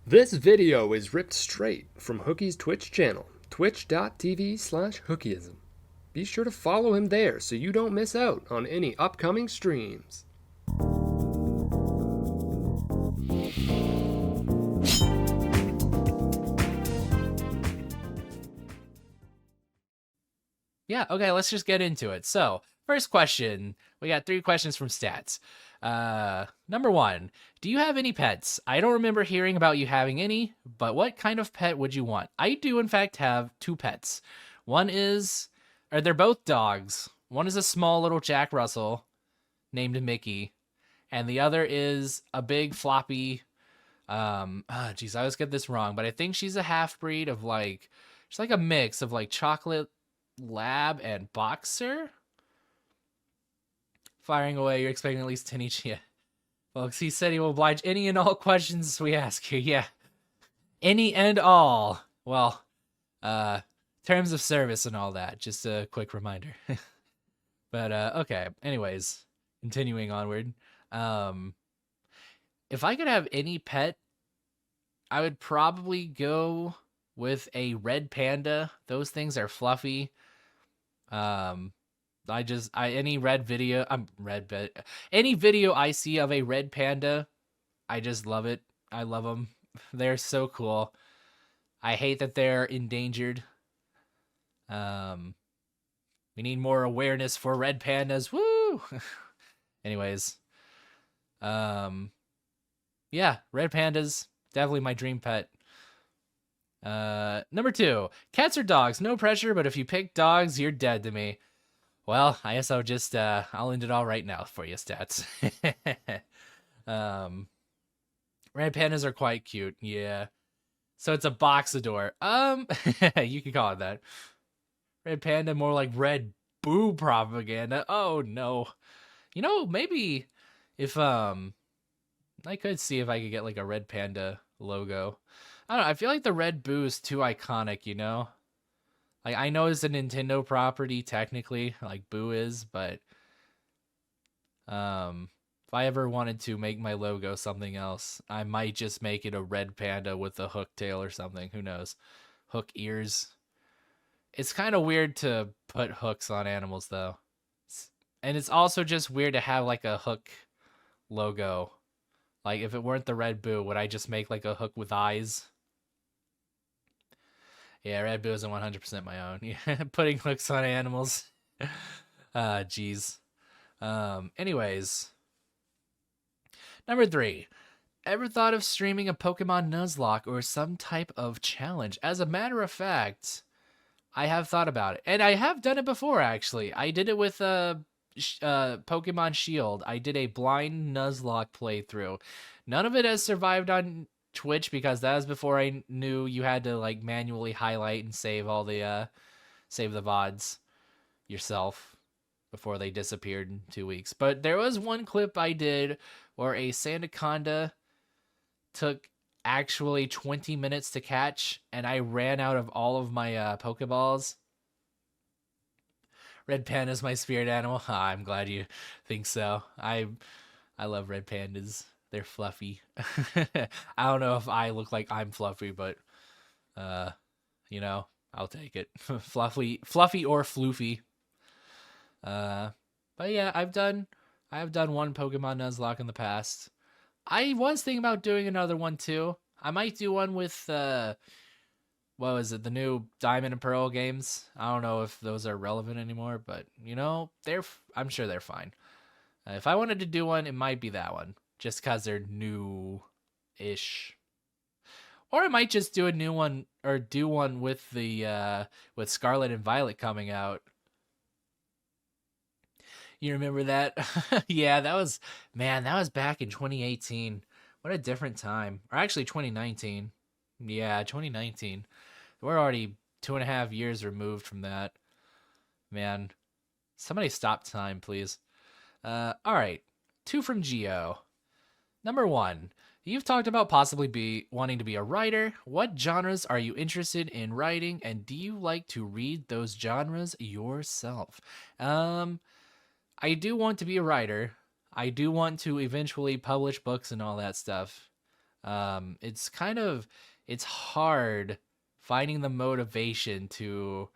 This video is ripped straight from Hooky's Twitch channel, twitch.tv/Hookyism. Be sure to follow him there so you don't miss out on any upcoming streams. Yeah, okay, let's just get into it. So, first question. We got 3 questions from stats. Number 1, do you have any pets? I don't remember hearing about you having any, but what kind of pet would you want? I do, in fact, have 2 pets. They're both dogs. One is a small little Jack Russell named Mickey, and the other is a big floppy, I always get this wrong, but I think she's a half breed of she's like a mix of chocolate lab and boxer. Firing away, you're expecting at least 10 each. Yeah. Folks, he said he will oblige any and all questions we ask you. Yeah. Any and all. Well, terms of service and all that. Just a quick reminder. But, okay. Anyways, continuing onward. If I could have any pet, I would probably go with a red panda. Those things are fluffy. Any video I see of a red panda, I just love it. I love them. They're so cool. I hate that they're endangered. We need more awareness for red pandas. Woo! Anyways, yeah, red pandas, definitely my dream pet. Number 2, cats or dogs? No pressure, but if you pick dogs, you're dead to me. Well, I guess I'll end it all right now for you, stats. Red pandas are quite cute, yeah. So it's a boxador. You can call it that. Red panda, more like red boo propaganda. Oh no. Maybe if I could see if I could get a red panda logo. I don't know, I feel like the red boo is too iconic, I know it's a Nintendo property technically, Boo is, but if I ever wanted to make my logo something else, I might just make it a red panda with a hook tail or something. Who knows? Hook ears. It's kind of weird to put hooks on animals though. And it's also just weird to have a hook logo. If it weren't the red boo, would I just make a hook with eyes? Yeah, Red Boo isn't 100% my own. Yeah, putting hooks on animals. Jeez. Anyways. Number 3. Ever thought of streaming a Pokemon Nuzlocke or some type of challenge? As a matter of fact, I have thought about it. And I have done it before, actually. I did it with Pokemon Shield. I did a blind Nuzlocke playthrough. None of it has survived on Twitch because that was before I knew you had to manually highlight and save all the save the VODs yourself before they disappeared in 2 weeks. But there was one clip I did where a Sandaconda took actually 20 minutes to catch, and I ran out of all of my Pokeballs. Red panda is my spirit animal. I'm glad you think so. I love red pandas. They're fluffy. I don't know if I look like I'm fluffy, but I'll take it. Fluffy or floofy. But yeah, I have done one Pokemon Nuzlocke in the past. I was thinking about doing another one too. I might do one with what was it? The new Diamond and Pearl games. I don't know if those are relevant anymore, but I'm sure they're fine. If I wanted to do one, it might be that one. Just because they're new-ish. Or I might just do a new one, or do one with with Scarlet and Violet coming out. You remember that? Yeah, that was back in 2018. What a different time. Or actually 2019. Yeah, 2019. We're already 2.5 years removed from that. Man, somebody stop time, please. All right. 2 from Geo. Number 1, you've talked about possibly wanting to be a writer. What genres are you interested in writing, and do you like to read those genres yourself? I do want to be a writer. I do want to eventually publish books and all that stuff. It's hard finding the motivation to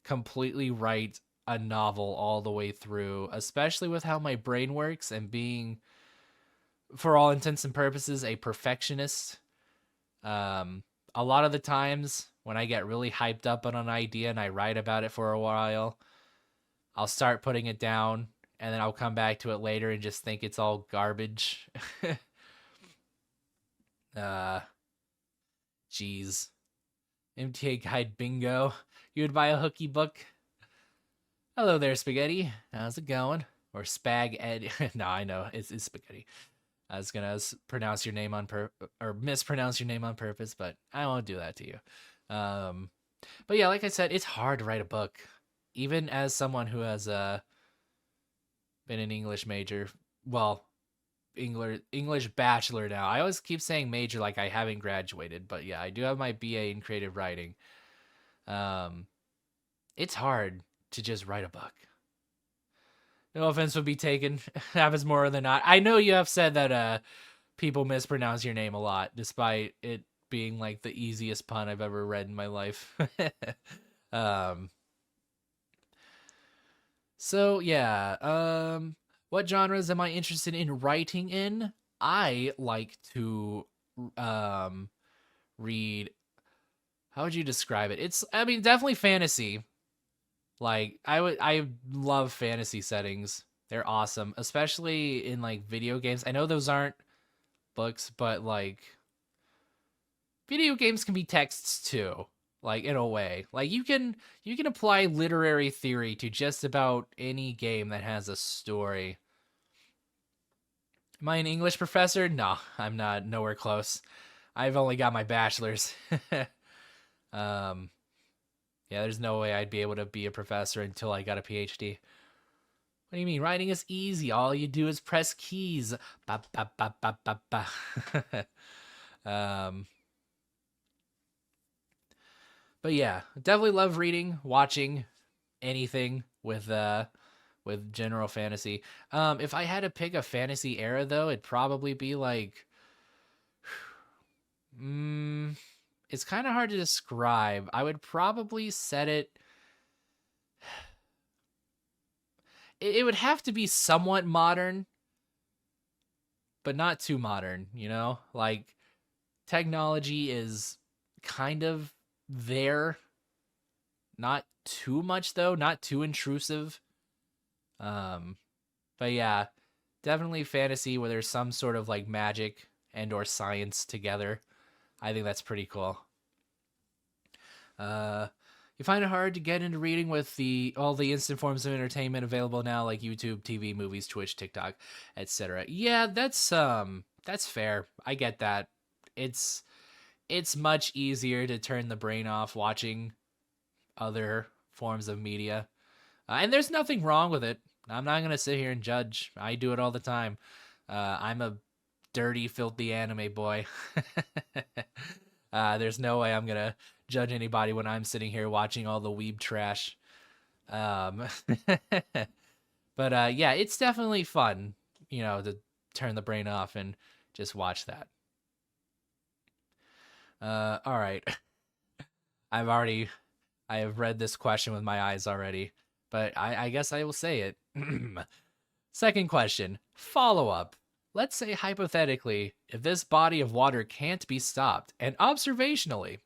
completely write a novel all the way through, especially with how my brain works and being, for all intents and purposes, a perfectionist. Um, a lot of the times when I get really hyped up on an idea and I write about it for a while, I'll start putting it down and then I'll come back to it later and just think it's all garbage. uh, Jeez. MTA Guide Bingo. You would buy a Hooky book? Hello there, Spaghetti. How's it going? Or Spag Ed. No, I know. It's Spaghetti. I was gonna pronounce your name or mispronounce your name on purpose, but I won't do that to you. But yeah, like I said, it's hard to write a book, even as someone who has been an English major. Well, English bachelor now. I always keep saying major like I haven't graduated, but yeah, I do have my BA in creative writing. It's hard to just write a book. No offense would be taken. Happens more than not. I know you have said that people mispronounce your name a lot, despite it being like the easiest pun I've ever read in my life. So yeah. What genres am I interested in writing in? I like to read. How would you describe it? I mean, definitely fantasy. Like I love fantasy settings. They're awesome, especially in like video games. I know those aren't books, but like video games can be texts too. Like in a way. Like you can apply literary theory to just about any game that has a story. Am I an English professor? No, I'm not, nowhere close. I've only got my bachelor's. um Yeah, there's no way I'd be able to be a professor until I got a PhD. What do you mean? Writing is easy. All you do is press keys. Ba, ba, ba, ba, ba, ba. um, but yeah, definitely love reading, watching anything with general fantasy. If I had to pick a fantasy era though, it'd probably be like, it's kind of hard to describe. I would probably set it. It would have to be somewhat modern, but not too modern, you know? Like technology is kind of there. Not too much though, not too intrusive. Um but yeah, definitely fantasy where there's some sort of like magic and or science together. I think that's pretty cool. Uh you find it hard to get into reading with all the instant forms of entertainment available now, like YouTube, TV, movies, Twitch, TikTok, etc. Yeah, that's fair. I get that. It's it's much easier to turn the brain off watching other forms of media, and there's nothing wrong with it. I'm not gonna sit here and judge. I do it all the time. I'm a dirty, filthy anime boy. There's no way I'm gonna judge anybody when I'm sitting here watching all the weeb trash. Um, but yeah, it's definitely fun, to turn the brain off and just watch that. All right. I've already, I have read this question with my eyes already, but I guess I will say it. Second question, follow up. Let's say hypothetically, if this body of water can't be stopped, and observationally,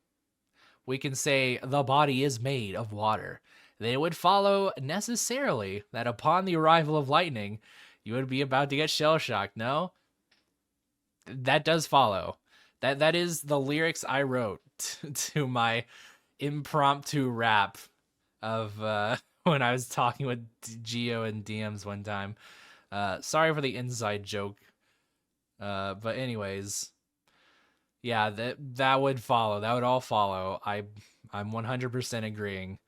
we can say the body is made of water, then it would follow necessarily that upon the arrival of lightning, you would be about to get shell shocked. No? That does follow. That is the lyrics I wrote to my impromptu rap of when I was talking with Geo and DMs one time. Sorry for the inside joke. But anyways, yeah, that would follow. That would all follow. I'm 100% agreeing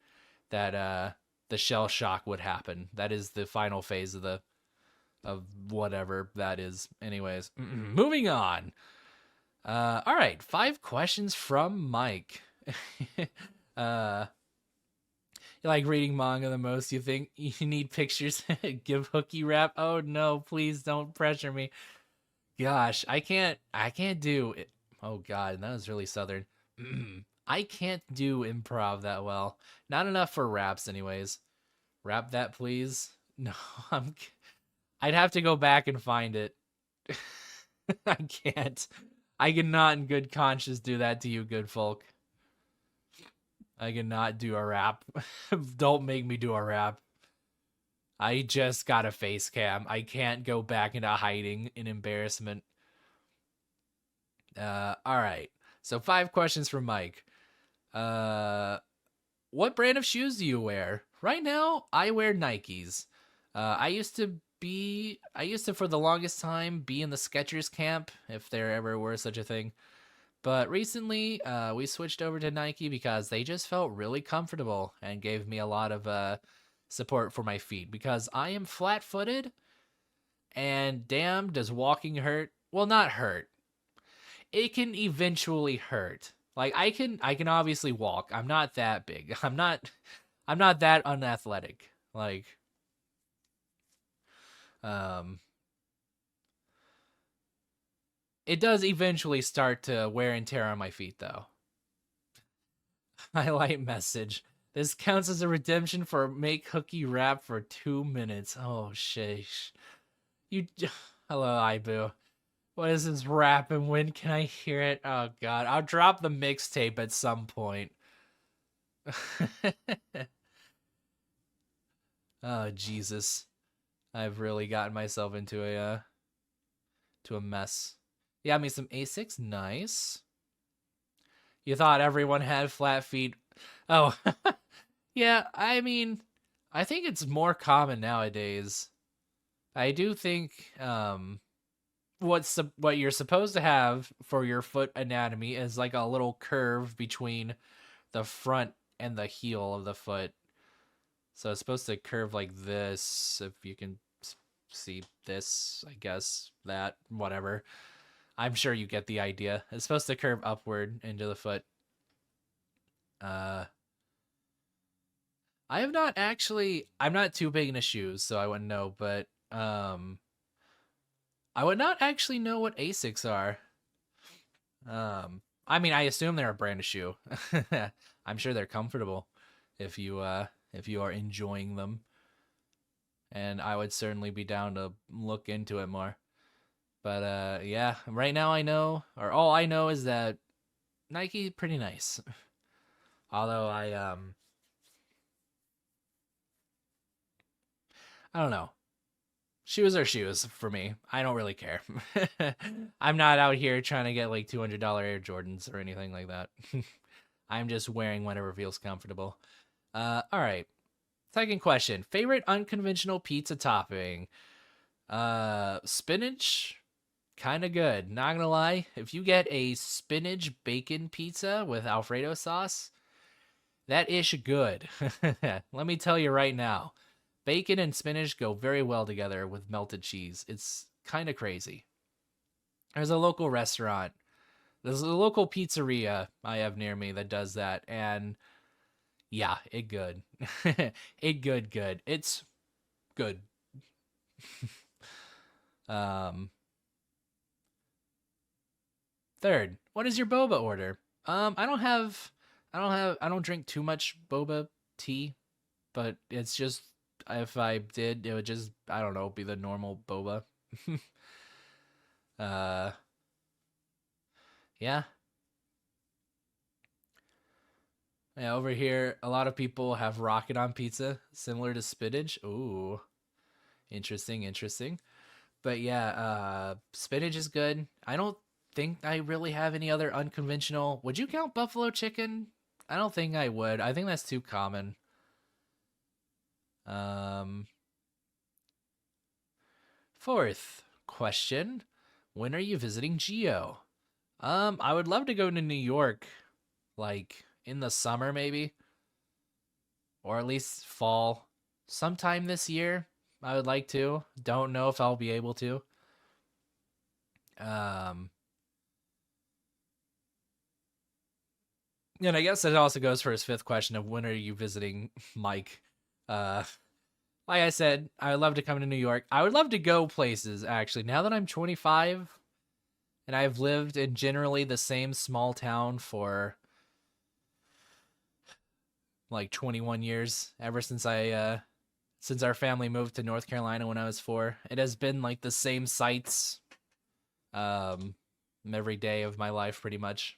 that the shell shock would happen. That is the final phase of whatever that is. Anyways, moving on. All right, 5 questions from Mike. You like reading manga the most? You think you need pictures? Give Hooky rap? Oh no, please don't pressure me. Gosh, I can't do it. Oh God, that was really southern. I can't do improv that well. Not enough for raps, anyways. Rap that, please. No, I'm. I'd have to go back and find it. I can't. I cannot, in good conscience, do that to you, good folk. I cannot do a rap. Don't make me do a rap. I just got a face cam. I can't go back into hiding in embarrassment. All right. So 5 questions from Mike. Uh, what brand of shoes do you wear? Right now, I wear Nikes. I used to for the longest time be in the Skechers camp, if there ever were such a thing. But recently, we switched over to Nike because they just felt really comfortable and gave me a lot of support for my feet. Because I am flat-footed, and damn, does walking hurt? Well, not hurt. It can eventually hurt. Like I can obviously walk. I'm not that big. I'm not that unathletic. Like um it does eventually start to wear and tear on my feet though. Highlight message. This counts as a redemption for make Hooky rap for 2 minutes. Oh sheesh. You hello, Ibu. What is this rap and when can I hear it? Oh god. I'll drop the mixtape at some point. Oh Jesus. I've really gotten myself into a mess. Yeah, I mean some A6, nice. You thought everyone had flat feet. Oh, yeah, I mean, I think it's more common nowadays. I do think what you're supposed to have for your foot anatomy is like a little curve between the front and the heel of the foot. So it's supposed to curve like this, if you can see this, I guess, that, whatever. I'm sure you get the idea. It's supposed to curve upward into the foot. I have not actually, I'm not too big into shoes, so I wouldn't know, but I would not actually know what Asics are. I mean, I assume they're a brand of shoe. I'm sure they're comfortable if you are enjoying them. And I would certainly be down to look into it more. But yeah, right now I know, or all I know is that Nike pretty nice. Although I don't know. Shoes are shoes for me. I don't really care. I'm not out here trying to get like $200 Air Jordans or anything like that. I'm just wearing whatever feels comfortable. All right. Second question. Favorite unconventional pizza topping? Spinach. Kind of good. Not gonna lie. If you get a spinach bacon pizza with Alfredo sauce, that ish good. Let me tell you right now. Bacon and spinach go very well together with melted cheese. It's kind of crazy. There's a local restaurant. There's a local pizzeria I have near me that does that, and yeah, it good. It good. It's good. um Third, what is your boba order? I don't drink too much boba tea, but it's just if I did, it would just I don't know, be the normal boba. uh yeah. Yeah, over here a lot of people have rocket on pizza, similar to spinach. Ooh, interesting. But yeah, spinach is good. I don't think I really have any other unconventional. Would you count buffalo chicken? I don't think I would. I think that's too common. Um, Fourth question. When are you visiting Geo? I would love to go to New York, like in the summer maybe, or at least fall. Sometime this year, I would like to. Don't know if I'll be able to. Um, and I guess that also goes for his fifth question of when are you visiting Mike? Uh, like I said, I would love to come to New York. I would love to go places actually. Now that I'm 25, And I've lived in generally the same small town for like 21 years, ever since our family moved to North Carolina when I was 4. It has been like the same sights um every day of my life pretty much.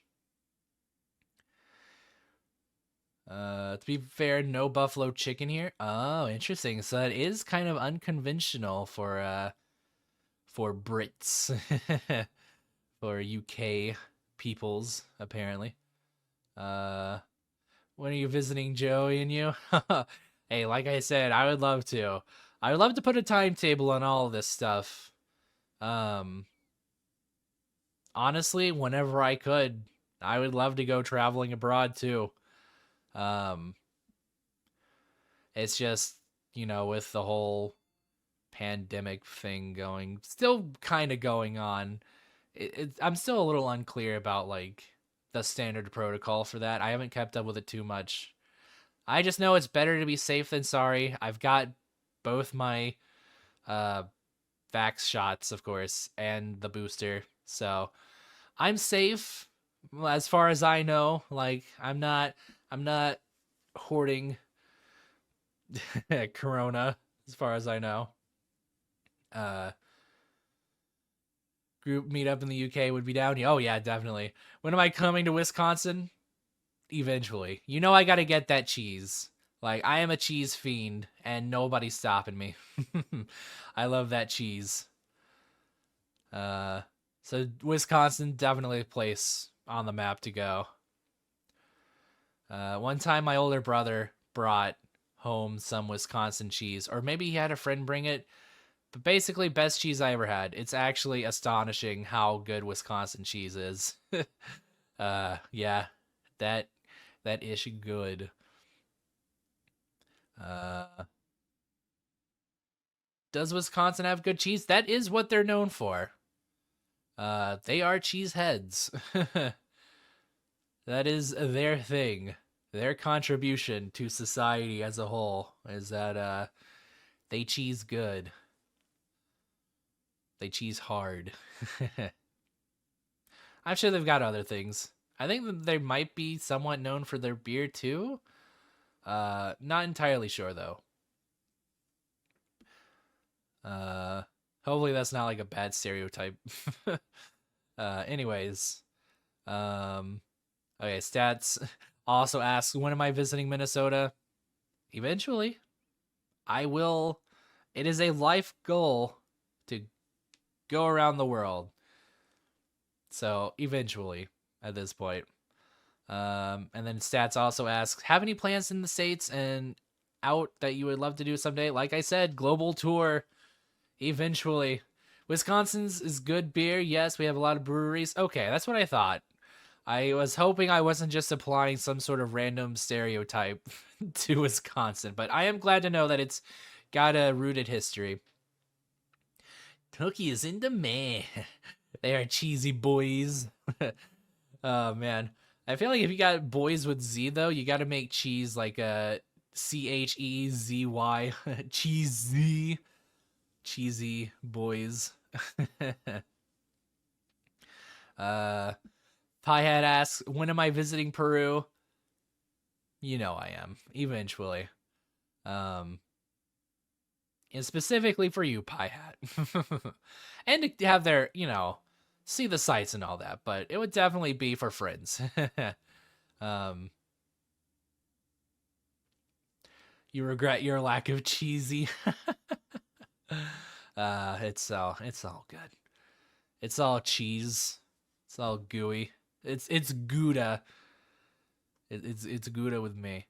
To be fair, no buffalo chicken here. Oh, interesting. So that is kind of unconventional for Brits, for UK peoples apparently. Uh, when are you visiting Joey and you? Hey, like I said, I would love to. I would love to put a timetable on all of this stuff. Um, Honestly, whenever I could, I would love to go traveling abroad too. Um, it's just, with the whole pandemic thing still kind of going on. I'm still a little unclear about like the standard protocol for that. I haven't kept up with it too much. I just know it's better to be safe than sorry. I've got both my uh vax shots, of course, and the booster. So, I'm safe as far as I know. Like I'm not hoarding corona as far as I know. Uh Group meetup in the UK would be down. Oh yeah, definitely. When am I coming to Wisconsin? Eventually. I got to get that cheese. Like I am a cheese fiend and nobody's stopping me. I love that cheese. Uh so Wisconsin definitely a place on the map to go. One time my older brother brought home some Wisconsin cheese, or maybe he had a friend bring it. But basically, best cheese I ever had. It's actually astonishing how good Wisconsin cheese is. Yeah, that that ish good. Uh, does Wisconsin have good cheese? That is what they're known for. They are cheese heads. That is their thing. Their contribution to society as a whole is that they cheese good. They cheese hard. I'm sure they've got other things. I think that they might be somewhat known for their beer too. Not entirely sure though. Uh, Hopefully that's not like a bad stereotype. Anyways, um, okay. Stats also asks, when am I visiting Minnesota? Eventually, I will. It is a life goal to go around the world. So eventually, at this point. And then Stats also asks, have any plans in the States and out that you would love to do someday? Like I said, global tour eventually. Wisconsin's is good beer. Yes, we have a lot of breweries. Okay, that's what I thought. I was hoping I wasn't just applying some sort of random stereotype to Wisconsin, but I am glad to know that it's got a rooted history. Hooky is into me. They are cheesy boys. Oh man, I feel like if you got boys with Z though, you got to make cheese like a CHEZY, cheesy, cheesy boys. uh, Pie Hat asks, when am I visiting Peru? I am eventually. Um, and specifically for you, Pie Hat, and to have their, see the sights and all that. But it would definitely be for friends. um, you regret your lack of cheesy. It's all good. It's all cheese. It's all gooey. It's Gouda. It's Gouda with me.